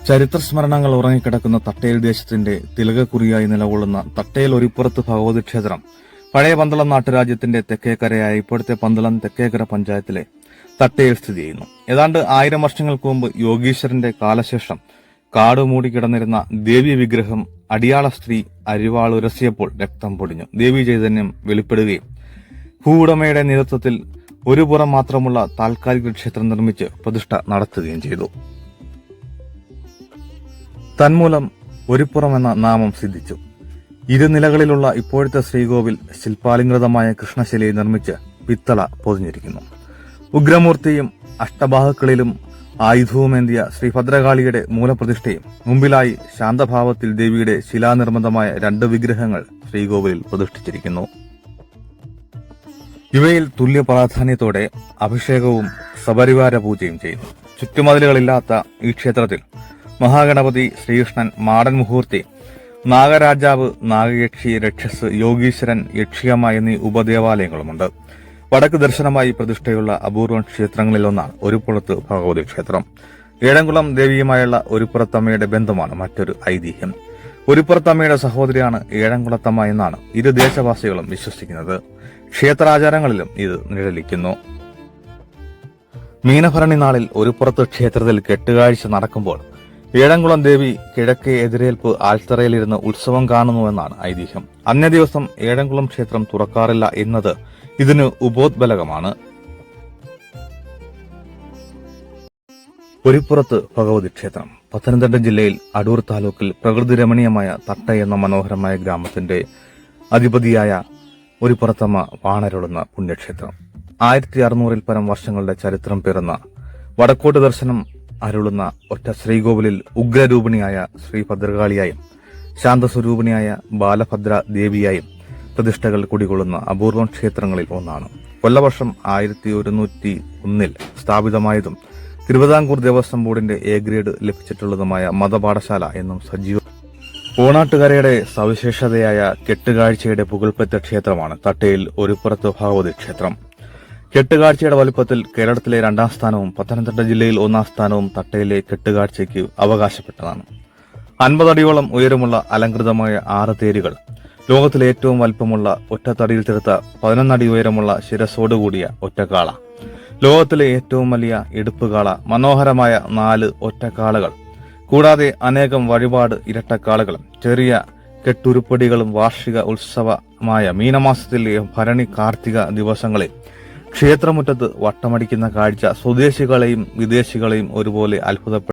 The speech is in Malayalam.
ചരിത്രസ്മരണകൾ ഉറങ്ങിക്കിടക്കുന്ന തട്ടേൽ ദേശത്തിന്റെ തിലകക്കുറിയായി നിലകൊള്ളുന്ന തട്ടേൽ ഒരിപ്പുറത്ത് ഭഗവതി ക്ഷേത്രം പഴയ പന്തളം നാട്ടുരാജ്യത്തിന്റെ തെക്കേക്കരയായ ഇപ്പോഴത്തെ പന്തളം തെക്കേക്കര പഞ്ചായത്തിലെ തട്ടേൽ സ്ഥിതി ചെയ്യുന്നു. ഏതാണ്ട് 1000 വർഷങ്ങൾക്ക് മുമ്പ് യോഗീശ്വരന്റെ കാലശേഷം കാടുമൂടി കിടന്നിരുന്ന ദേവി വിഗ്രഹം അടിയാള സ്ത്രീ അരിവാൾ ഉരസിയപ്പോൾ രക്തം പൊടിഞ്ഞു. ദേവി ചൈതന്യം വെളിപ്പെടുകയും ഭൂവുടമയുടെ നേതൃത്വത്തിൽ ഒരു പുറം മാത്രമുള്ള താൽക്കാലിക ക്ഷേത്രം നിർമ്മിച്ച് പ്രതിഷ്ഠ നടത്തുകയും ചെയ്തു. തന്മൂലം ഒരുപ്പുറം എന്ന നാമം സിദ്ധിച്ചു. ഇരുനിലകളിലുള്ള ഇപ്പോഴത്തെ ശ്രീകോവിൽ ശില്പാലങ്കൃതമായ കൃഷ്ണശിലയിൽ നിർമ്മിച്ച് പിത്തള പൊതിഞ്ഞിരിക്കുന്നു. ഉഗ്രമൂർത്തിയും അഷ്ടബാഹുക്കളിലും ആയുധവുമേന്തിയ ശ്രീഭദ്രകാളിയുടെ മൂലപ്രതിഷ്ഠയും മുമ്പിലായി ശാന്തഭാവത്തിൽ ദേവിയുടെ ശിലാനിർമ്മിതമായ 2 വിഗ്രഹങ്ങൾ ശ്രീകോവിലിൽ പ്രതിഷ്ഠിച്ചിരിക്കുന്നു. ഇവയിൽ തുല്യ പ്രാധാന്യത്തോടെ അഭിഷേകവും സപരിവാര പൂജയും ചെയ്യുന്നു. ചുറ്റുമതിലുകളില്ലാത്ത ഈ ക്ഷേത്രത്തിൽ മഹാഗണപതി, ശ്രീകൃഷ്ണൻ, മാടൻ മുഹൂർത്തി, നാഗരാജാവ്, നാഗയക്ഷി, രക്ഷസ്, യോഗീശ്വരൻ, യക്ഷിയമ്മ എന്നീ ഉപദേവാലയങ്ങളുമുണ്ട്. വടക്ക് ദർശനമായി പ്രതിഷ്ഠയുള്ള അപൂർവം ക്ഷേത്രങ്ങളിലൊന്നാണ് ഒരുപ്പുറത്ത് ഭഗവതി ക്ഷേത്രം. ഏഴംകുളം ദേവിയുമായുള്ള ഒരുപ്പുറത്തമ്മയുടെ ബന്ധമാണ് മറ്റൊരു ഐതിഹ്യം. ഒരുപ്പുറത്തമ്മയുടെ സഹോദരിയാണ് ഏഴംകുളത്തമ്മ എന്നാണ് ഇരു ദേശവാസികളും വിശ്വസിക്കുന്നത്. ക്ഷേത്രാചാരങ്ങളിലും ഇത് നിഴലിക്കുന്നു. മീനഭരണി നാളിൽ ഒരുപ്പുറത്ത് ക്ഷേത്രത്തിൽ കെട്ടുകാഴ്ച നടക്കുമ്പോൾ ഏഴംകുളം ദേവി കിഴക്കേ എതിരേൽപ്പ് ആൽത്തറയിലിരുന്ന് ഉത്സവം കാണുന്നുവെന്നാണ് ഐതിഹ്യം. അന്നേ ദിവസം ഏഴംകുളം ക്ഷേത്രം തുറക്കാറില്ല എന്നത് ഇതിന് ഉപോദ്ബലകമാണ്. ഒരുപ്പുറത്ത് ഭഗവതി ക്ഷേത്രം പത്തനംതിട്ട ജില്ലയിൽ അടൂർ താലൂക്കിൽ പ്രകൃതി രമണീയമായ തട്ട എന്ന മനോഹരമായ ഗ്രാമത്തിന്റെ അധിപതിയായ ഒരുപ്പുറത്തമ്മ വാണരുളുന്ന പുണ്യക്ഷേത്രം. 1600-ൽ പരം വർഷങ്ങളുടെ ചരിത്രം പിറന്ന വടക്കോട്ട് ദർശനം അരുളുന്ന ഒറ്റ ശ്രീകോവിലിൽ ഉഗ്രരൂപിണിയായ ശ്രീഭദ്രകാളിയായും ശാന്തസ്വരൂപിണിയായ ബാലഭദ്ര ദേവിയായും പ്രതിഷ്ഠകൾ കുടികൊള്ളുന്ന അപൂർവം ക്ഷേത്രങ്ങളിൽ ഒന്നാണ്. കൊല്ലവർഷം 1101-ൽ സ്ഥാപിതമായതും തിരുവിതാംകൂർ ദേവസ്വം ബോർഡിന്റെ എ ഗ്രേഡ് ലഭിച്ചിട്ടുള്ളതുമായ മതപാഠശാല എന്നും സജീവ ഓണാട്ടുകരയുടെ സവിശേഷതയായ കെട്ടുകാഴ്ചയുടെ പുകൾപ്പെറ്റ ക്ഷേത്രമാണ് തട്ടയിൽ ഒരുപ്പുറത്ത് ഭഗവതി ക്ഷേത്രം. കെട്ടുകാഴ്ചയുടെ വലുപ്പത്തിൽ കേരളത്തിലെ 2ാം സ്ഥാനവും പത്തനംതിട്ട ജില്ലയിൽ 1ാം സ്ഥാനവും തട്ടയിലെ കെട്ടുകാഴ്ചയ്ക്ക് അവകാശപ്പെട്ടതാണ്. 50 അടിയോളം ഉയരമുള്ള അലങ്കൃതമായ 6 തേരുകൾ, ലോകത്തിലെ ഏറ്റവും വലുപ്പമുള്ള ഒറ്റത്തടിയിൽ തീർത്ത 11 അടി ഉയരമുള്ള ശിരസോടുകൂടിയ ഒറ്റക്കാള, ലോകത്തിലെ ഏറ്റവും വലിയ എടുപ്പുകാള, മനോഹരമായ 4 ഒറ്റക്കാളകൾ, കൂടാതെ അനേകം വഴിപാട് ഇരട്ടക്കാളകളും ചെറിയ കെട്ടുരുപ്പടികളും വാർഷിക ഉത്സവമായ മീനമാസത്തിലെ ഭരണി കാർത്തിക ദിവസങ്ങളിൽ ക്ഷേത്രമുറ്റത്ത് വട്ടമടിക്കുന്ന കാഴ്ച സ്വദേശികളെയും വിദേശികളെയും ഒരുപോലെ അത്ഭുതപ്പെടുത്തി.